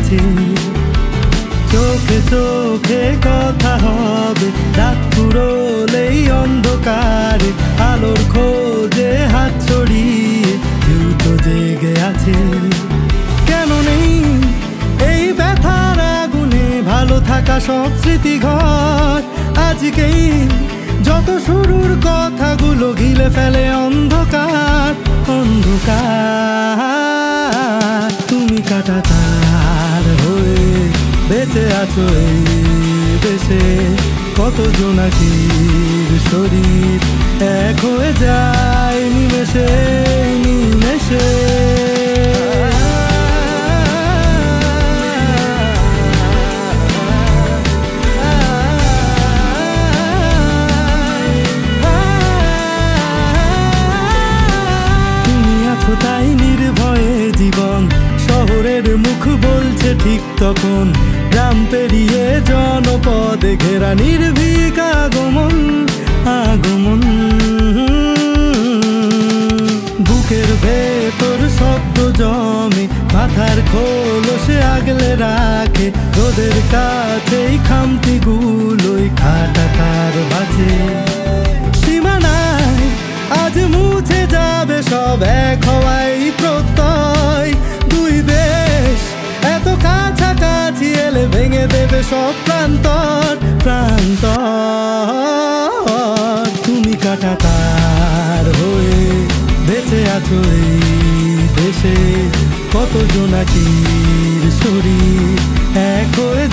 আছে। চোখে চোখে কথা হবে, রাত ফুরোলেই অন্ধকারে আলোর খোঁজে হাত ছড়িয়ে কেউ তো জেগে আছে। কেন নেই এই ব্যথার আগুনে ভালো থাকা সব স্মৃতি ঘর? আজকেই যত শুরুর কথাগুলো গিলে ফেলে অন্ধকার অন্ধকার। তুমি কাঁটাতার হয়ে বেঁচে আছো এই দেশে, কত জোনাকির শরীর এক হয়ে যায় নিমেষে নিমেষে। তাই নির্ভয়ে জীবন, শহরের মুখ বলছে ঠিক তখন গ্রাম পেরিয়ে জনপদে ঘেরা নির্ভীক আগমন আগমন। বুকের ভেতর শব্দ জমে, মাথার খোলসে আগলে রাখে, রোদের কাছেই খামতিগুলোই খাটা তার বাজে। সীমানায় আজ মুছে যাবে সব এক হওয়াই প্রত্যয়। দুই দেশ এত কাছাকাছি এলে ভেঙে দেবে সব প্রান্তর প্রান্তর। তুমি কাঁটাতার হয়ে বেঁচে আছো এই দেশে, কত জোনাকির শরীর এক হয়ে